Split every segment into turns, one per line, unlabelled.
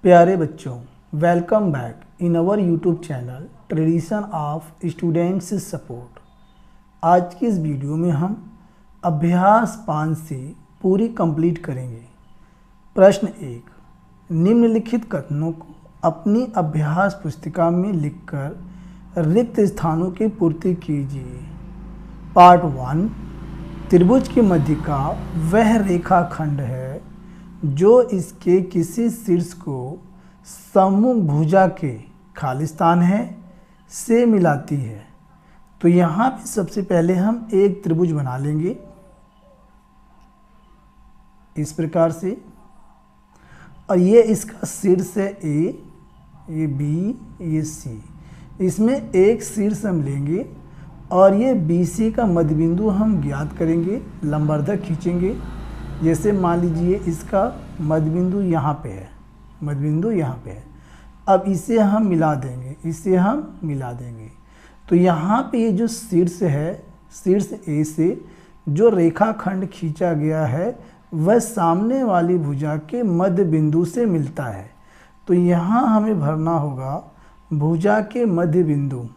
प्यारे बच्चों, welcome back in our YouTube channel tradition of students support. आज की इस वीडियो में हम अभ्यास 5 से पूरी कंप्लीट करेंगे। प्रश्न 1, निम्नलिखित कथनों को अपनी अभ्यास पुस्तिका में लिखकर रिक्त स्थानों की पूर्ति कीजिए। पार्ट 1, त्रिभुज की मध्य का वह रेखाखंड है जो इसके किसी शीर्ष को सम्मुख भुजा के खालिस्तान है से मिलाती है। तो यहाँ पे सबसे पहले हम एक त्रिभुज बना लेंगे इस प्रकार से, और ये इसका शीर्ष है ए, ये बी, ये सी। इसमें एक शीर्ष हम लेंगे और ये बी सी का मध्य बिंदु हम ज्ञात करेंगे, लंबवर्धक खींचेंगे। जैसे मान लीजिए इसका मध्य बिंदु यहाँ पे है, मध्य बिंदु यहाँ पे है। अब इसे हम मिला देंगे, इसे हम मिला देंगे। तो यहाँ पे ये जो शीर्ष है, शीर्ष ए से जो रेखाखंड खींचा गया है वह सामने वाली भुजा के मध्य बिंदु से मिलता है। तो यहाँ हमें भरना होगा भुजा के मध्य बिंदु।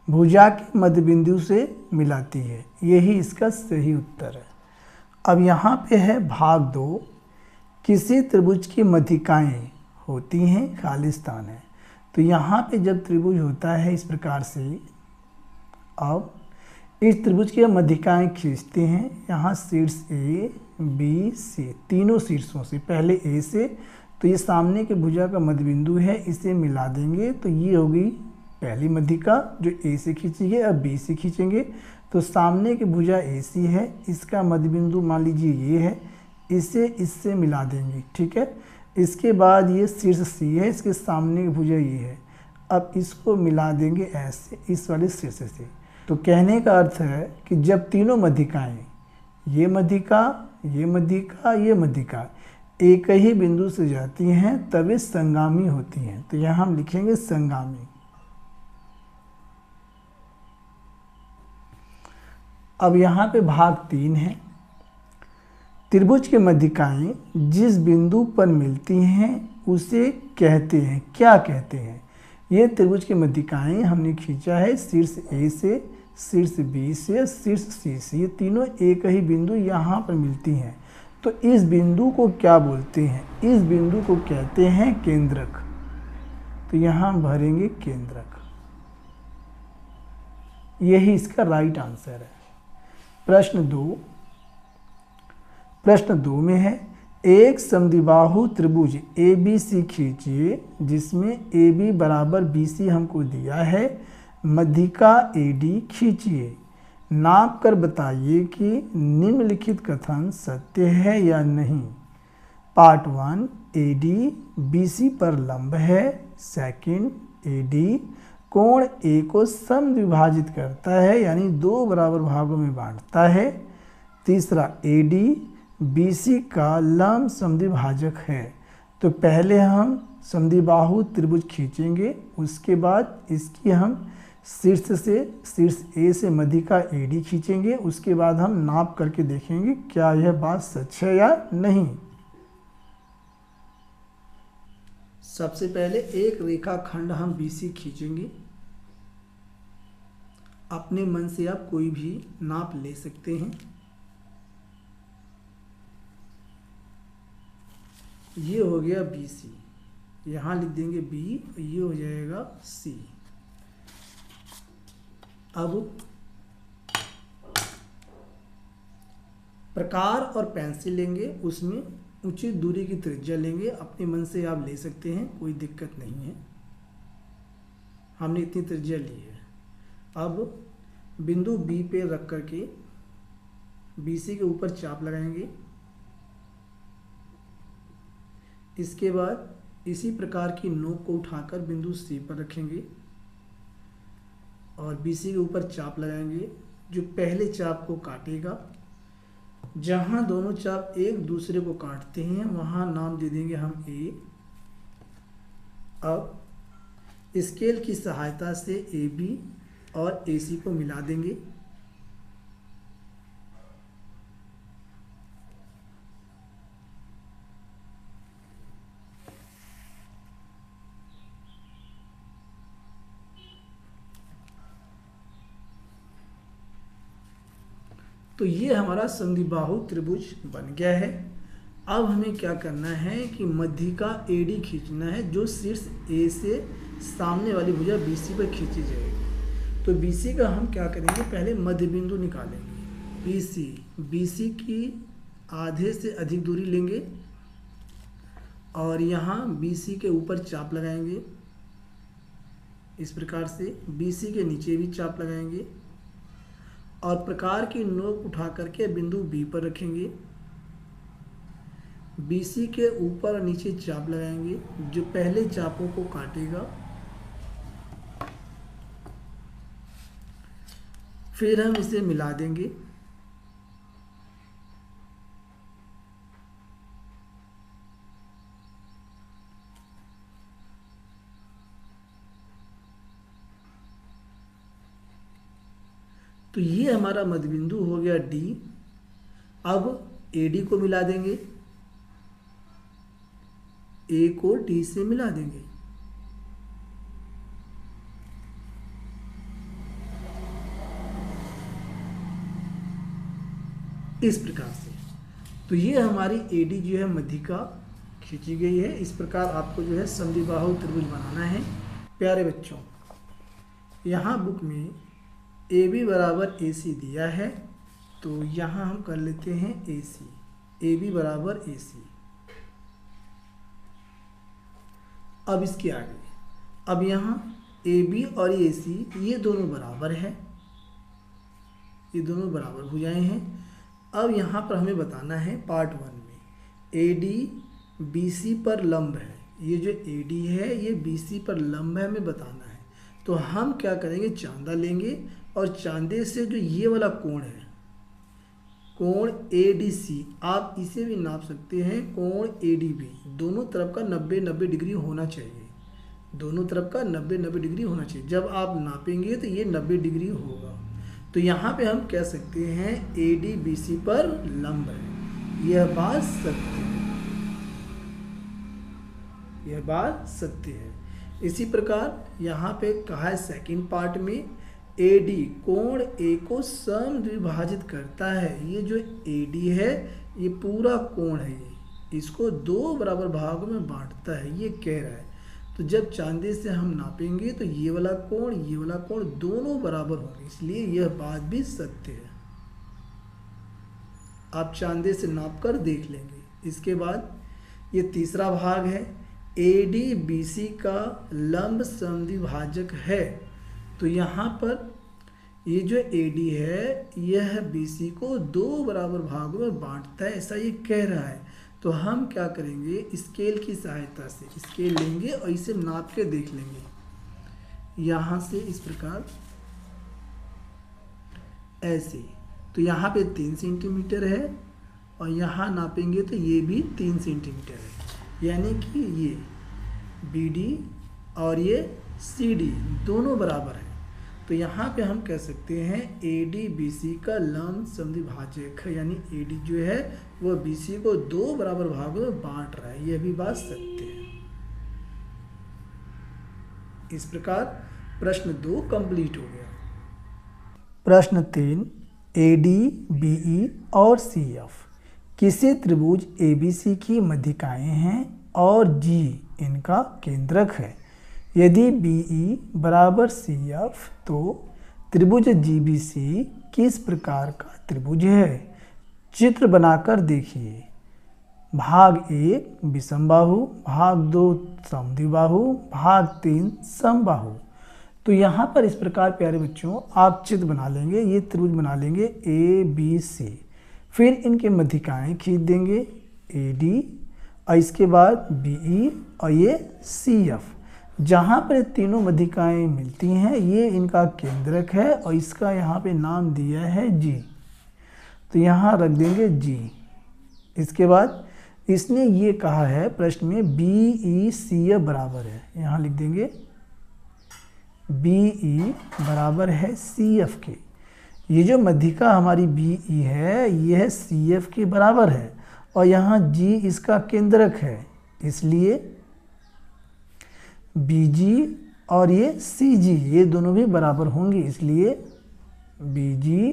भुजा के मध्य बिंदु से मिलाती है, यही इसका सही उत्तर है। अब यहाँ पे है भाग 2, किसी त्रिभुज की मध्यिकाएं होती हैं खालिस्तान है। तो यहाँ पे जब त्रिभुज होता है इस प्रकार से, अब इस त्रिभुज की मध्यिकाएं खींचते हैं। यहाँ शीर्ष ए, बी, सी, तीनों शीर्षों से, पहले ए से, तो ये सामने के भुजा का मध्य बिंदु है, इसे मिला देंगे। तो ये होगी पहली मध्यिका जो ए से खींची है। अब बी से खींचेंगे तो सामने की भुजा ए सी है, इसका मध्य बिंदु मान लीजिए ये है, इसे इससे मिला देंगे, ठीक है। इसके बाद ये शीर्ष सी है, इसके सामने की भुजा ये है। अब इसको मिला देंगे ऐसे इस वाले शीर्ष से। तो कहने का अर्थ है कि जब तीनों मध्यिकाएं, ये मध्यिका, ये मध्यिका, ये मध्यिका एक ही बिंदु से जाती हैं तब ये संगामी होती हैं। तो यहाँ हम लिखेंगे संगामी। अब यहाँ पे भाग 3 है, त्रिभुज के मध्यिकाएं जिस बिंदु पर मिलती हैं उसे कहते हैं, क्या कहते हैं। ये त्रिभुज के मध्यिकाएं हमने खींचा है शीर्ष ए से, शीर्ष बी से, शीर्ष सी से। ये तीनों एक ही बिंदु यहाँ पर मिलती हैं। तो इस बिंदु को क्या बोलते हैं? इस बिंदु को कहते हैं केंद्रक। तो यहाँ हम भरेंगे केंद्रक, यही इसका राइट आंसर है। प्रश्न 2 में है, एक समद्विबाहु त्रिभुज ए बी सी खींचिए जिसमें ए बी बराबर बी सी हमको दिया है, मध्यिका ए डी खींचिए, नाप कर बताइए कि निम्नलिखित कथन सत्य है या नहीं। Part 1, A D B C पर लंब है। सेकंड, ए डी कोण ए को समद्विभाजित करता है, यानी 2 बराबर भागों में बांटता है। तीसरा, ए डी बी सी का लंब समद्विभाजक है। तो पहले हम समद्विबाहु त्रिभुज खींचेंगे, उसके बाद इसकी हम शीर्ष से, शीर्ष ए से मध्यिका ए डी खींचेंगे। उसके बाद हम नाप करके देखेंगे क्या यह बात सच है या नहीं। सबसे पहले एक रेखाखंड हम BC खींचेंगे। अपने मन से आप कोई भी नाप ले सकते हैं। ये हो गया BC, यहाँ लिख देंगे B, ये हो जाएगा C। अब प्रकार और पेंसिल लेंगे, उसमें उचित दूरी की त्रिज्या लेंगे। अपने मन से आप ले सकते हैं, कोई दिक्कत नहीं है। हमने इतनी त्रिज्या ली है। अब बिंदु B पे रख करके BC के ऊपर चाप लगाएंगे। इसके बाद इसी प्रकार की नोक को उठाकर बिंदु C पर रखेंगे और BC के ऊपर चाप लगाएंगे, जो पहले चाप को काटेगा। जहाँ दोनों चाप एक दूसरे को काटते हैं वहाँ नाम दे देंगे हम A। अब स्केल की सहायता से AB और AC को मिला देंगे। तो ये हमारा समद्विबाहु त्रिभुज बन गया है। अब हमें क्या करना है कि मध्यिका AD खींचना है, जो शीर्ष A से सामने वाली भुजा BC पर खींची जाएगी। तो BC का हम क्या करेंगे, पहले मध्य बिंदु निकालेंगे। BC की आधे से अधिक दूरी लेंगे और यहाँ BC के ऊपर चाप लगाएंगे। इस प्रकार से BC के नीचे भी चाप लगाएंगे और प्रकार की नोक उठा करके बिंदु B पर रखेंगे। BC के ऊपर और नीचे चाप लगाएंगे, जो पहले चापों को काटेगा। फिर हम इसे मिला देंगे। तो ये हमारा मध्यबिंदु हो गया D। अब AD को मिला देंगे, A को D से मिला देंगे। इस प्रकार से तो ये हमारी AD जो है मध्यिका खींची गई है। इस प्रकार आपको जो है समद्विबाहु त्रिभुज बनाना है। प्यारे बच्चों, यहाँ बुक में AB बराबर AC दिया है, तो यहाँ हम कर लेते हैं AC, AB बराबर AC। अब इसके आगे, अब यहाँ AB और AC ये दोनों बराबर है, ये दोनों बराबर भुजाएं हैं। अब यहाँ पर हमें बताना है पार्ट 1 में AD BC पर लंब है। ये जो AD है ये BC पर लंब है, हमें बताना है। तो हम क्या करेंगे, चांदा लेंगे और चांदे से जो ये वाला कोण है, कोण ADC, आप इसे भी नाप सकते हैं, कोण ADB, दोनों तरफ का 90-90 डिग्री होना चाहिए। दोनों तरफ का 90-90 डिग्री होना चाहिए। जब आप नापेंगे तो ये 90 डिग्री होगा। तो यहाँ पे हम कह सकते हैं AD BC पर लंब है। यह बात सत्य है, यह बात सत्य है। इसी प्रकार यहाँ पे कहा है सेकंड पार्ट में AD कोण A को समद्विभाजित करता है। ये जो AD है ये पूरा कोण है, ये इसको 2 बराबर भागों में बांटता है, ये कह रहा है। तो जब चांदे से हम नापेंगे तो ये वाला कोण दोनों बराबर होंगे, इसलिए यह बात भी सत्य है। आप चांदे से नाप कर देख लेंगे। इसके बाद ये तीसरा भाग है, AD BC का लंब समद्विभाजक है। तो यहाँ पर ये जो AD है यह BC को 2 बराबर भागों में बांटता है, ऐसा ये कह रहा है। तो हम क्या करेंगे, स्केल की सहायता से स्केल लेंगे और इसे नाप के देख लेंगे। यहाँ से इस प्रकार ऐसे, तो यहाँ पे 3 सेंटीमीटर है और यहाँ नापेंगे तो ये भी 3 सेंटीमीटर है, यानी कि ये BD और ये CD दोनों बराबर है। तो यहाँ पे हम कह सकते हैं AD BC का लंब समद्विभाजक है, यानी AD जो है वह BC को 2 बराबर भागों में बांट रहा है, यह भी बात सत्य है। इस प्रकार प्रश्न 2 कंप्लीट हो गया। प्रश्न 3, AD BE और CF किसी त्रिभुज ABC की मध्यिकाएं हैं और G इनका केंद्रक है। यदि BE बराबर CF तो त्रिभुज GBC किस प्रकार का त्रिभुज है? चित्र बनाकर देखिए। भाग 1 विषमबाहु, भाग 2 समद्विबाहु, भाग 3 समबाहु। तो यहाँ पर इस प्रकार प्यारे बच्चों आप चित्र बना लेंगे, ये त्रिभुज बना लेंगे ABC। फिर इनके मध्यिकाएं खींच देंगे AD और इसके बाद BE और ये CF। जहाँ पर तीनों मध्यिकाएं मिलती हैं ये इनका केंद्रक है और इसका यहाँ पे नाम दिया है G। तो यहाँ रख देंगे G। इसके बाद इसने ये कहा है प्रश्न में BE CF बराबर है, यहाँ लिख देंगे बी ई बराबर है सी एफ के। ये जो मध्यिका हमारी बी ई है यह सी एफ के बराबर है और यहाँ जी इसका केंद्रक है, इसलिए बी जी और ये सी जी ये दोनों भी बराबर होंगे, इसलिए बी जी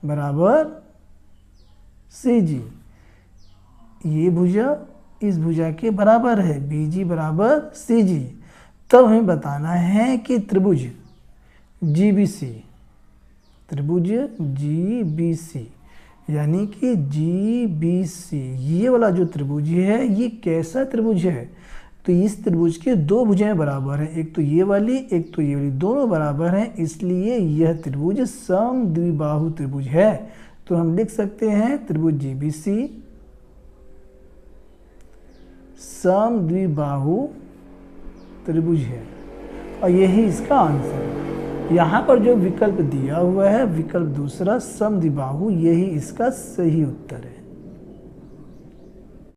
बराबर सी जी। ये भुजा इस भुजा के बराबर है, बी जी बराबर सी जी। तब हमें बताना है कि त्रिभुज जी बी सी, त्रिभुज जी बी सी यानी कि जी बी सी ये वाला जो त्रिभुज है ये कैसा त्रिभुज है। तो इस त्रिभुज के दो भुजाएं बराबर हैं, एक तो ये वाली एक तो ये वाली, दोनों बराबर हैं, इसलिए यह त्रिभुज समद्विबाहु त्रिभुज है। तो हम लिख सकते हैं त्रिभुज जी बी सी समद्विबाहु त्रिभुज है और यही इसका आंसर है। यहाँ पर जो विकल्प दिया हुआ है विकल्प दूसरा समद्विबाहु, यही इसका सही उत्तर है।